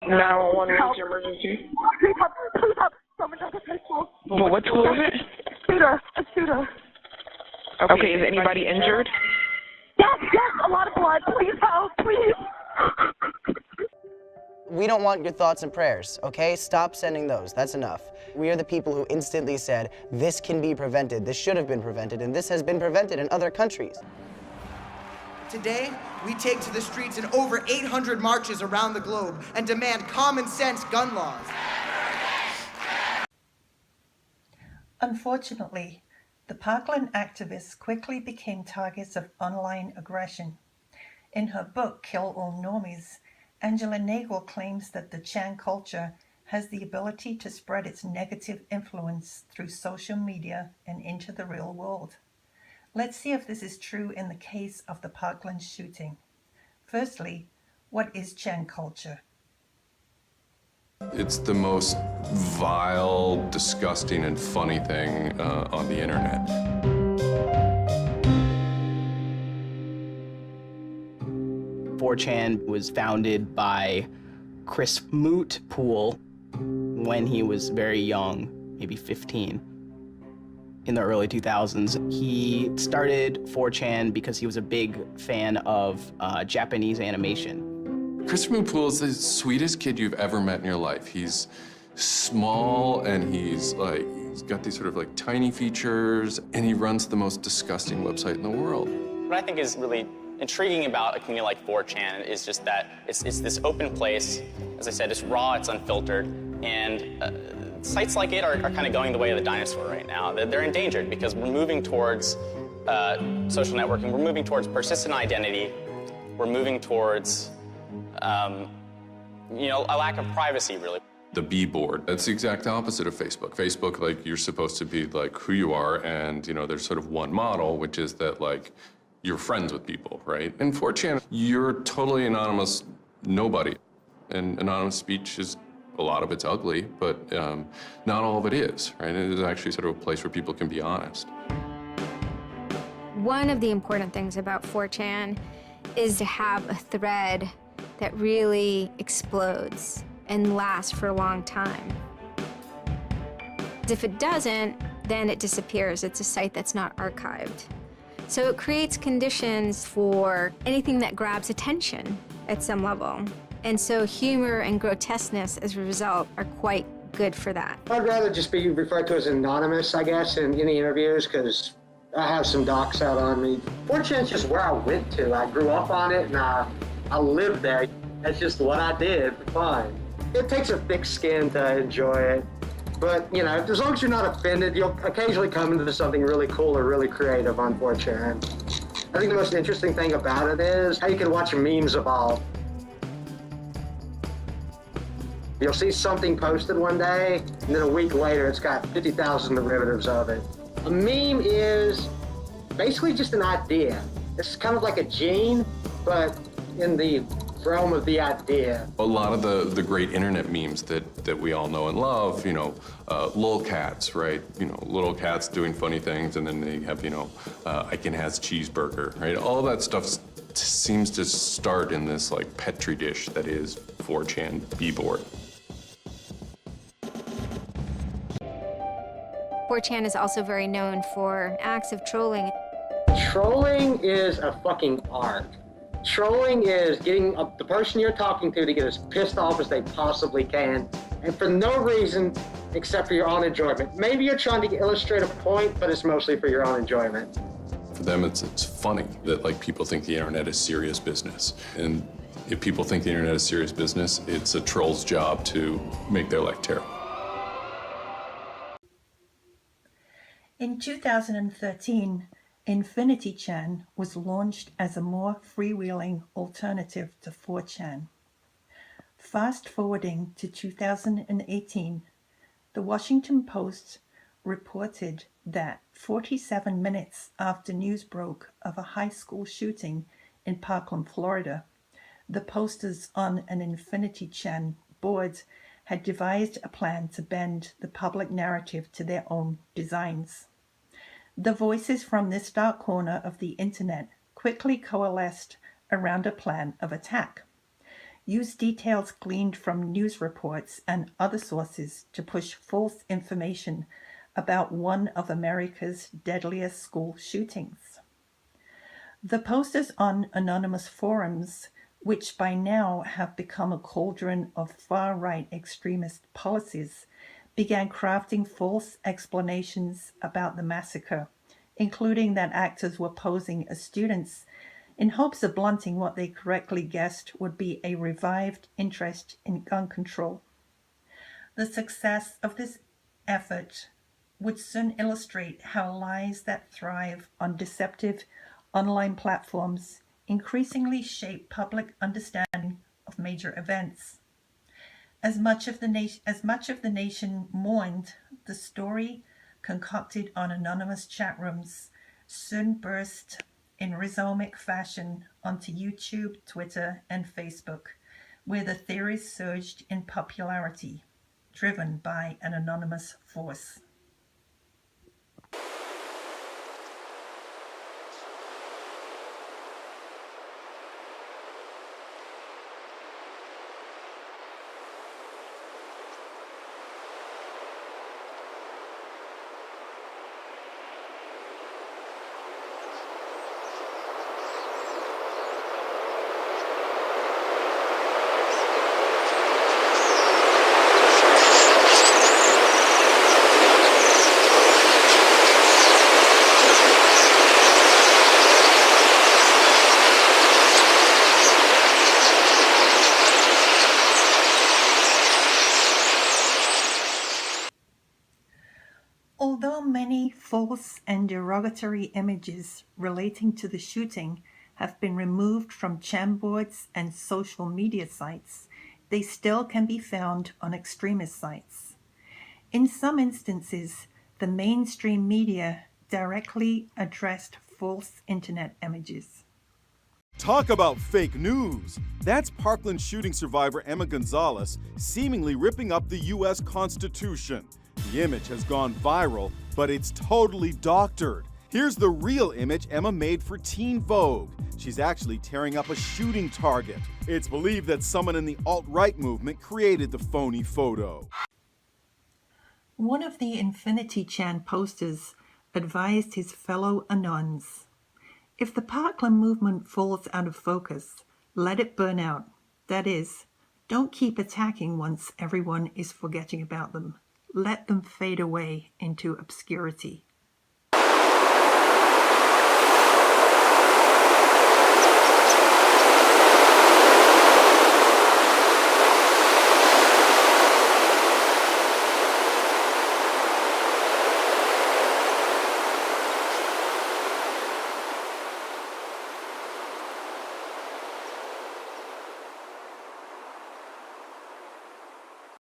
911, what's your emergency? Please help. Someone does a pistol. Well, what school is it? A shooter. Okay, is anybody injured? Yes, a lot of blood. Please help, please. We don't want your thoughts and prayers, okay? Stop sending those, that's enough. We are the people who instantly said, this can be prevented, this should have been prevented, and this has been prevented in other countries. Today, we take to the streets in over 800 marches around the globe and demand common sense gun laws. Unfortunately, the Parkland activists quickly became targets of online aggression. In her book, Kill All Normies, Angela Nagel claims that the Chan culture has the ability to spread its negative influence through social media and into the real world. Let's see if this is true in the case of the Parkland shooting. Firstly, what is Chan culture? It's the most vile, disgusting, and funny thing on the internet. 4chan was founded by Chris Mootpool when he was very young, maybe 15. In the early 2000s, he started 4chan because he was a big fan of Japanese animation. Chris Mootpool is the sweetest kid you've ever met in your life. He's small and he's got these sort of like tiny features, and he runs the most disgusting website in the world. What I think is really intriguing about a community like 4chan is just that it's this open place. As I said, it's raw, it's unfiltered, and sites like it are kind of going the way of the dinosaur right now. They're endangered because we're moving towards social networking, we're moving towards persistent identity, we're moving towards a lack of privacy, really. The B board, that's the exact opposite of Facebook. Facebook, like, you're supposed to be like who you are, and there's sort of one model, which is that like you're friends with people, right? In 4chan, you're totally anonymous nobody. And anonymous speech is, a lot of it's ugly, but not all of it is, right? It is actually sort of a place where people can be honest. One of the important things about 4chan is to have a thread that really explodes and lasts for a long time. If it doesn't, then it disappears. It's a site that's not archived. So it creates conditions for anything that grabs attention at some level. And so humor and grotesqueness as a result are quite good for that. I'd rather just be referred to as anonymous, I guess, in any interviews, because I have some docs out on me. 4chan's just where I went to. I grew up on it, and I lived there. That's just what I did for fun. It takes a thick skin to enjoy it. But, as long as you're not offended, you'll occasionally come into something really cool or really creative on 4chan. I think the most interesting thing about it is how you can watch memes evolve. You'll see something posted one day, and then a week later, it's got 50,000 derivatives of it. A meme is basically just an idea. It's kind of like a gene, but in the realm of the idea. A lot of the great internet memes that we all know and love, lolcats, right? Little cats doing funny things, and then they have, Icon has cheeseburger, right? All that stuff seems to start in this like petri dish that is 4chan B-board. 4chan is also very known for acts of trolling. Trolling is a fucking art. Trolling is getting the person you're talking to get as pissed off as they possibly can, and for no reason except for your own enjoyment. Maybe you're trying to illustrate a point, but it's mostly for your own enjoyment. For them, it's funny that like people think the internet is serious business. And if people think the internet is serious business, it's a troll's job to make their life terrible. In 2013, Infinity Chan was launched as a more freewheeling alternative to 4chan. Fast forwarding to 2018, the Washington Post reported that 47 minutes after news broke of a high school shooting in Parkland, Florida, the posters on an Infinity Chan board had devised a plan to bend the public narrative to their own designs. The voices from this dark corner of the internet quickly coalesced around a plan of attack. use details gleaned from news reports and other sources to push false information about one of America's deadliest school shootings. The posters on anonymous forums, which by now have become a cauldron of far-right extremist policies, began crafting false explanations about the massacre, including that actors were posing as students in hopes of blunting what they correctly guessed would be a revived interest in gun control. The success of this effort would soon illustrate how lies that thrive on deceptive online platforms increasingly shape public understanding of major events. As much of the nation mourned, the story concocted on anonymous chat rooms soon burst in rhizomic fashion onto YouTube, Twitter, and Facebook, where the theories surged in popularity, driven by an anonymous force. Although many false and derogatory images relating to the shooting have been removed from chan boards and social media sites, they still can be found on extremist sites. In some instances, the mainstream media directly addressed false internet images. Talk about fake news! That's Parkland shooting survivor Emma Gonzalez seemingly ripping up the U.S. Constitution. The image has gone viral, but it's totally doctored. Here's the real image Emma made for Teen Vogue. She's actually tearing up a shooting target. It's believed that someone in the alt-right movement created the phony photo. One of the Infinity Chan posters advised his fellow Anons, "If the Parkland movement falls out of focus, let it burn out. That is, don't keep attacking once everyone is forgetting about them. Let them fade away into obscurity."